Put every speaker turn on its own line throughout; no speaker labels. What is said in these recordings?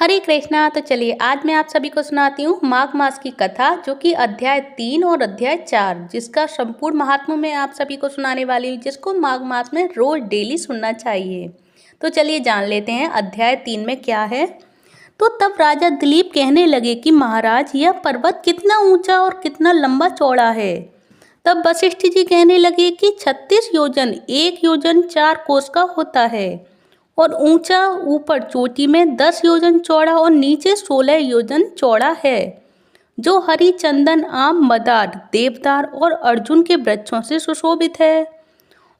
हरे कृष्णा। तो चलिए आज मैं आप सभी को सुनाती हूँ माघ मास की कथा, जो कि अध्याय 3 और अध्याय 4, जिसका संपूर्ण महात्म्य मैं आप सभी को सुनाने वाली हूँ, जिसको माघ मास में रोज डेली सुनना चाहिए। तो चलिए जान लेते हैं अध्याय 3 में क्या है। तो तब राजा दिलीप कहने लगे कि महाराज, यह पर्वत कितना ऊंचा और कितना लंबा चौड़ा है। तब वशिष्ठ जी कहने लगे कि 36 योजन 1 योजन 4 कोस का होता है, और ऊंचा ऊपर चोटी में 10 योजन चौड़ा और नीचे 16 योजन चौड़ा है, जो हरी चंदन आम मदार देवदार और अर्जुन के वृक्षों से सुशोभित है।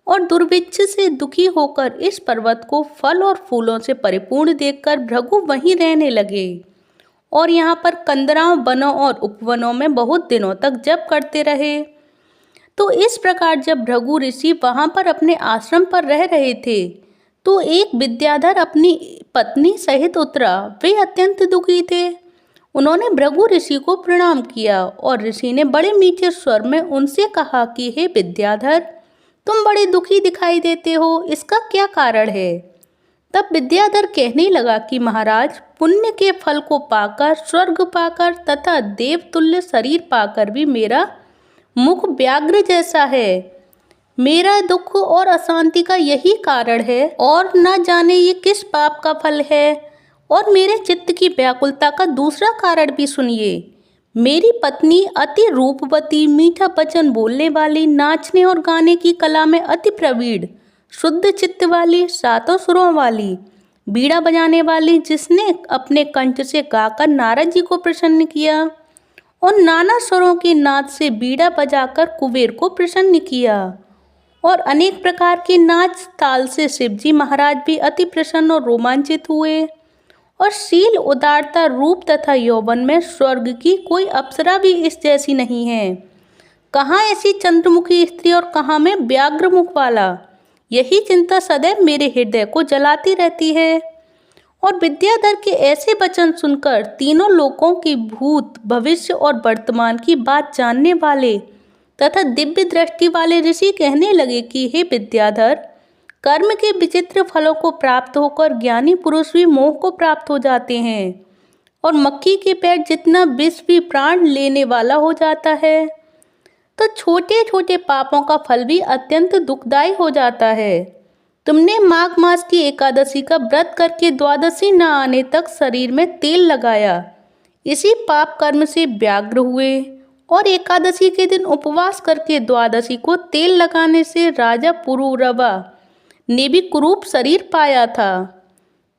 और दुर्भिक्ष से दुखी होकर इस पर्वत को फल और फूलों से परिपूर्ण देखकर भृगु वहीं रहने लगे, और यहाँ पर कंदराओं वनों और उपवनों में बहुत दिनों तक जप करते रहे। तो इस प्रकार जब भृगु ऋषि वहां पर अपने आश्रम पर रह रहे थे, तो एक विद्याधर अपनी पत्नी सहित उतरा। वे अत्यंत दुखी थे। उन्होंने भृगु ऋषि को प्रणाम किया, और ऋषि ने बड़े मीठे स्वर में उनसे कहा कि हे विद्याधर, तुम बड़े दुखी दिखाई देते हो, इसका क्या कारण है। तब विद्याधर कहने लगा कि महाराज, पुण्य के फल को पाकर, स्वर्ग पाकर तथा देवतुल्य शरीर पाकर भी मेरा मुख व्याघ्र जैसा है। मेरा दुख और अशांति का यही कारण है, और न जाने ये किस पाप का फल है। और मेरे चित्त की व्याकुलता का दूसरा कारण भी सुनिए। मेरी पत्नी अति रूपवती, मीठा वचन बोलने वाली, नाचने और गाने की कला में अति प्रवीण, शुद्ध चित्त वाली, सातों सुरों वाली, बीड़ा बजाने वाली, जिसने अपने कंठ से गाकर नारद जी को प्रसन्न किया, और नाना स्वरों के नाद से बीड़ा बजाकर कुबेर को प्रसन्न किया, और अनेक प्रकार के नाच ताल से शिवजी महाराज भी अति प्रसन्न और रोमांचित हुए। और शील, उदारता, रूप तथा यौवन में स्वर्ग की कोई अप्सरा भी इस जैसी नहीं है। कहाँ ऐसी चंद्रमुखी स्त्री और कहाँ में व्याघ्र मुख वाला। यही चिंता सदैव मेरे हृदय को जलाती रहती है। और विद्याधर के ऐसे वचन सुनकर तीनों लोकों की भूत, भविष्य और वर्तमान की बात जानने वाले तथा दिव्य दृष्टि वाले ऋषि कहने लगे कि हे विद्याधर, कर्म के विचित्र फलों को प्राप्त होकर ज्ञानी पुरुष भी मोह को प्राप्त हो जाते हैं, और मक्खी के पेट जितना विष भी प्राण लेने वाला हो जाता है। तो छोटे छोटे पापों का फल भी अत्यंत दुखदायी हो जाता है। तुमने माघ मास की एकादशी का व्रत करके द्वादशी न आने तक शरीर में तेल लगाया, इसी पाप कर्म से व्याग्र हुए। और एकादशी के दिन उपवास करके द्वादशी को तेल लगाने से राजा पुरुरवा ने भी कुरूप शरीर पाया था।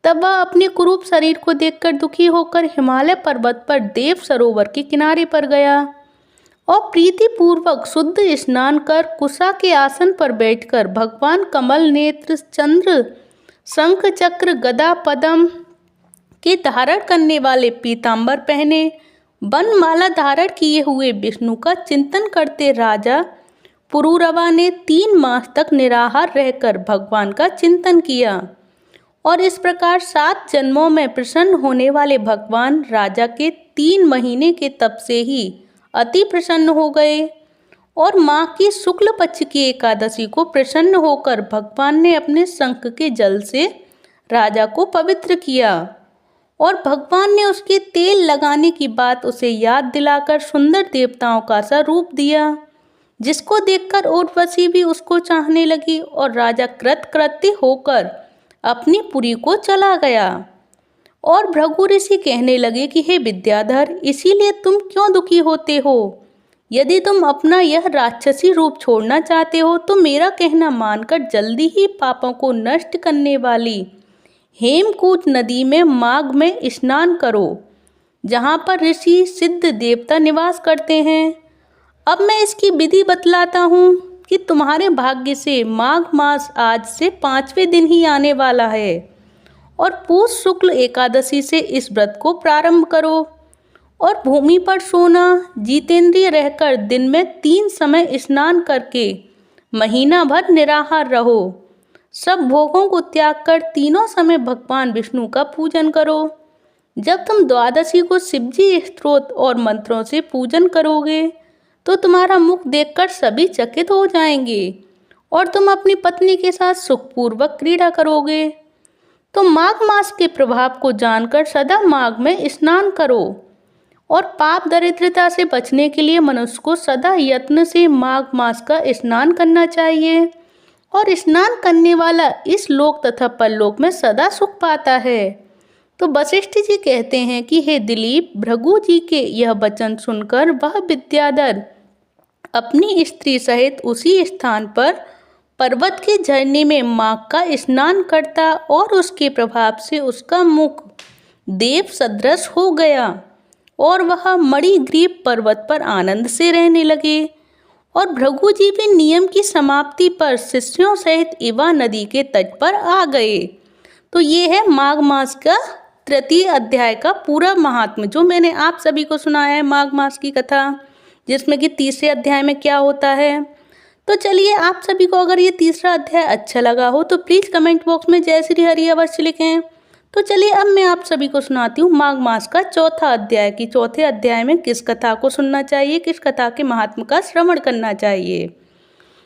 तब वह अपने कुरूप शरीर को देखकर दुखी होकर हिमालय पर्वत पर देव सरोवर के किनारे पर गया, और प्रीति पूर्वक शुद्ध स्नान कर कुशा के आसन पर बैठकर भगवान कमल नेत्र, चंद्र, शंख, चक्र, गदा, पद्म के धारण करने वाले पीतांबर पहने, वनमाला धारण किए हुए विष्णु का चिंतन करते राजा पुरुरवा ने 3 मास तक निराहार रहकर भगवान का चिंतन किया। और इस प्रकार 7 जन्मों में प्रसन्न होने वाले भगवान राजा के 3 महीने के तप से ही अति प्रसन्न हो गए। और माँ की शुक्ल पक्ष की एकादशी को प्रसन्न होकर भगवान ने अपने शंख के जल से राजा को पवित्र किया, और भगवान ने उसके तेल लगाने की बात उसे याद दिलाकर सुंदर देवताओं का सा रूप दिया, जिसको देखकर उर्वशी भी उसको चाहने लगी। और राजा कृतकृत्य होकर अपनी पुरी को चला गया। और भृगु ऋषि कहने लगे कि हे विद्याधर, इसीलिए तुम क्यों दुखी होते हो। यदि तुम अपना यह राक्षसी रूप छोड़ना चाहते हो, तो मेरा कहना मानकर जल्दी ही पापों को नष्ट करने वाली हेमकूट नदी में माघ में स्नान करो, जहाँ पर ऋषि सिद्ध देवता निवास करते हैं। अब मैं इसकी विधि बतलाता हूँ कि तुम्हारे भाग्य से माघ मास आज से 5वें दिन ही आने वाला है, और पूष शुक्ल एकादशी से इस व्रत को प्रारंभ करो। और भूमि पर सोना, जितेंद्रिय रहकर दिन में 3 समय स्नान करके महीना भर निराहार रहो। सब भोगों को त्याग कर तीनों समय भगवान विष्णु का पूजन करो। जब तुम द्वादशी को शिवजी स्तोत्र और मंत्रों से पूजन करोगे, तो तुम्हारा मुख देखकर सभी चकित हो जाएंगे, और तुम अपनी पत्नी के साथ सुखपूर्वक क्रीड़ा करोगे। तो माघ मास के प्रभाव को जानकर सदा माघ में स्नान करो। और पाप दरिद्रता से बचने के लिए मनुष्य को सदा यत्न से माघ मास का स्नान करना चाहिए, और स्नान करने वाला इस लोक तथा परलोक में सदा सुख पाता है। तो वशिष्ठ जी कहते हैं कि हे दिलीप, भृगु जी के यह वचन सुनकर वह विद्याधर अपनी स्त्री सहित उसी स्थान पर पर्वत के झरने में माघ का स्नान करता, और उसके प्रभाव से उसका मुख देव सदृश हो गया, और वह मणिग्रीव पर्वत पर आनंद से रहने लगे। और भृगु जी भी नियम की समाप्ति पर शिष्यों सहित इवा नदी के तट पर आ गए। तो ये है माघ मास का तृतीय अध्याय का पूरा महात्म्य, जो मैंने आप सभी को सुनाया है माघ मास की कथा, जिसमें कि तीसरे अध्याय में क्या होता है। तो चलिए, आप सभी को अगर ये तीसरा अध्याय अच्छा लगा हो तो प्लीज़ कमेंट बॉक्स में जय श्री हरि अवश्य लिखें। तो चलिए, अब मैं आप सभी को सुनाती हूँ माघ मास का चौथा अध्याय की चौथे अध्याय में किस कथा को सुनना चाहिए, किस कथा के महात्म्य का श्रवण करना चाहिए।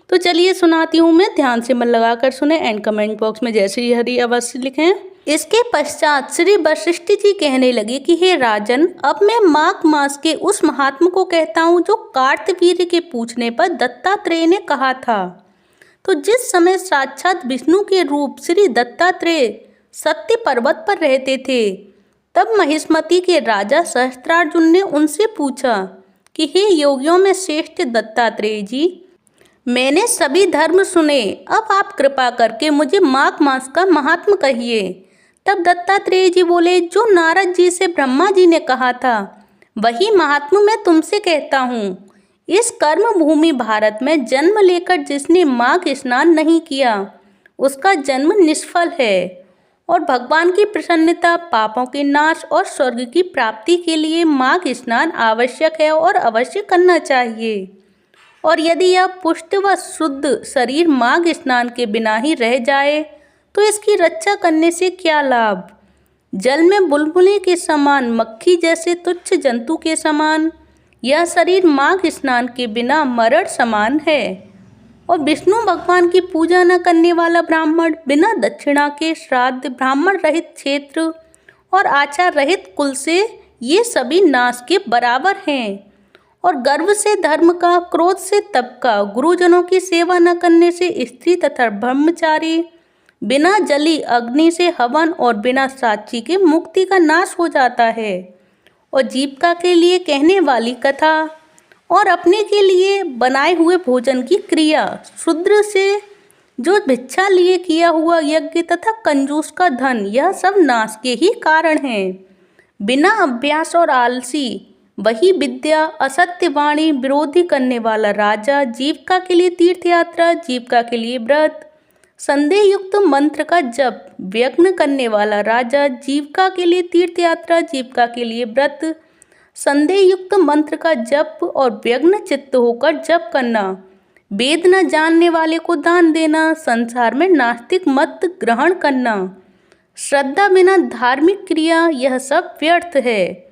तो चलिए सुनाती हूँ मैं, ध्यान से मन लगाकर सुने एंड कमेंट बॉक्स में जय श्री हरि अवश्य लिखें। इसके पश्चात श्री वशिष्ठ जी कहने लगे कि हे राजन, अब मैं माघ मास के उस महात्मा को कहता हूँ जो कार्तवीर्य के पूछने पर दत्तात्रेय ने कहा था। तो जिस समय साक्षात विष्णु के रूप श्री दत्तात्रेय सत्य पर्वत पर रहते थे, तब महिष्मति के राजा सहस्त्रार्जुन ने उनसे पूछा कि हे योगियों में श्रेष्ठ दत्तात्रेय जी, मैंने सभी धर्म सुने, अब आप कृपा करके मुझे माघ मास का महात्म्य कहिए। तब दत्तात्रेय जी बोले, जो नारद जी से ब्रह्मा जी ने कहा था वही महात्म्य मैं तुमसे कहता हूँ। इस कर्म भूमि भारत में जन्म लेकर जिसने माघ स्नान नहीं किया, उसका जन्म निष्फल है, और भगवान की प्रसन्नता, पापों के नाश और स्वर्ग की प्राप्ति के लिए माघ स्नान आवश्यक है और अवश्य करना चाहिए। और यदि यह पुष्ट व शुद्ध शरीर माघ स्नान के बिना ही रह जाए तो इसकी रक्षा करने से क्या लाभ। जल में बुलबुले के समान, मक्खी जैसे तुच्छ जंतु के समान यह शरीर माघ स्नान के बिना मरण समान है। और विष्णु भगवान की पूजा न करने वाला ब्राह्मण, बिना दक्षिणा के श्राद्ध, ब्राह्मण रहित क्षेत्र और आचार रहित कुल से ये सभी नाश के बराबर हैं। और गर्व से धर्म का, क्रोध से तप का, गुरुजनों की सेवा न करने से स्त्री तथा ब्रह्मचारी, बिना जली अग्नि से हवन और बिना साक्षी के मुक्ति का नाश हो जाता है। और जीविका के लिए कहने वाली कथा और अपने के लिए बनाए हुए भोजन की क्रिया, शूद्र से जो भिक्षा लिए किया हुआ यज्ञ तथा कंजूस का धन, यह सब नाश के ही कारण हैं। बिना अभ्यास और आलसी वही विद्या, असत्य वाणी, विरोधी करने वाला राजा, जीविका के लिए तीर्थ यात्रा, जीविका के लिए व्रत, संदेह युक्त मंत्र का जप, व्यग्न करने वाला राजा, जीविका के लिए तीर्थ यात्रा, जीविका के लिए व्रत, संदेह युक्त मंत्र का जप और व्यग्न चित्त होकर जप करना, वेद न जानने वाले को दान देना, संसार में नास्तिक मत ग्रहण करना, श्रद्धा बिना धार्मिक क्रिया, यह सब व्यर्थ है।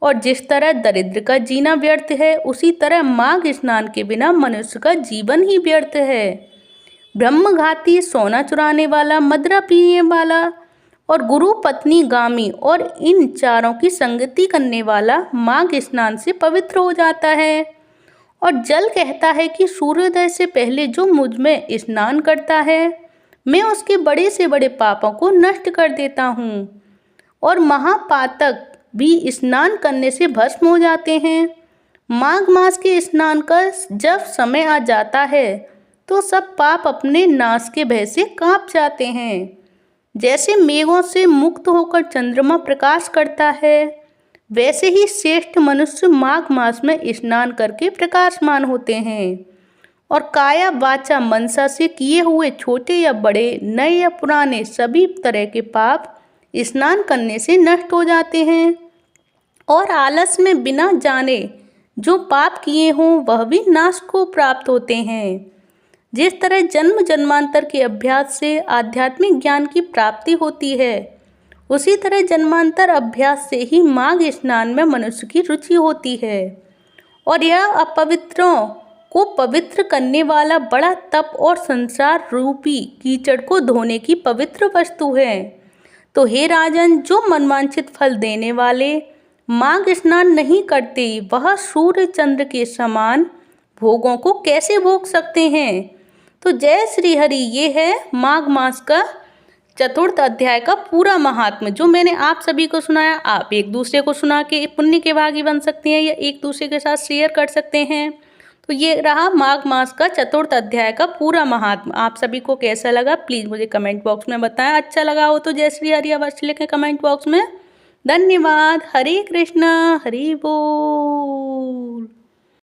और जिस तरह दरिद्र का जीना व्यर्थ है, उसी तरह माघ स्नान के बिना मनुष्य का जीवन ही व्यर्थ है। ब्रह्मघाती, सोना चुराने वाला, मदिरा पीने वाला और गुरु पत्नी गामी और इन चारों की संगति करने वाला माघ स्नान से पवित्र हो जाता है। और जल कहता है कि सूर्योदय से पहले जो मुझ में स्नान करता है, मैं उसके बड़े से बड़े पापों को नष्ट कर देता हूँ। और महापातक भी स्नान करने से भस्म हो जाते हैं। माघ मास के स्नान का जब समय आ जाता है तो सब पाप अपने नाश के भय से कांप जाते हैं। जैसे मेघों से मुक्त होकर चंद्रमा प्रकाश करता है, वैसे ही श्रेष्ठ मनुष्य माघ मास में स्नान करके प्रकाशमान होते हैं। और काया, वाचा, मनसा से किए हुए छोटे या बड़े, नए या पुराने सभी तरह के पाप स्नान करने से नष्ट हो जाते हैं। और आलस में बिना जाने जो पाप किए हों वह भी नाश को प्राप्त होते हैं। जिस तरह जन्म जन्मांतर के अभ्यास से आध्यात्मिक ज्ञान की प्राप्ति होती है, उसी तरह जन्मांतर अभ्यास से ही माघ स्नान में मनुष्य की रुचि होती है। और यह अपवित्रों को पवित्र करने वाला बड़ा तप और संसार रूपी कीचड़ को धोने की पवित्र वस्तु है। तो हे राजन, जो मनवांछित फल देने वाले माघ स्नान नहीं करते वह सूर्य चंद्र के समान भोगों को कैसे भोग सकते हैं। तो जय श्री हरि, ये है माघ मास का चतुर्थ अध्याय का पूरा महात्म्य जो मैंने आप सभी को सुनाया। आप एक दूसरे को सुना के पुण्य के भागी बन सकते हैं या एक दूसरे के साथ शेयर कर सकते हैं। तो ये रहा माघ मास का चतुर्थ अध्याय का पूरा महात्म्य। आप सभी को कैसा लगा प्लीज़ मुझे कमेंट बॉक्स में बताएं। अच्छा लगा हो तो जय श्री हरि अवश्य लिखें कमेंट बॉक्स में। धन्यवाद। हरे कृष्णा, हरि बोल।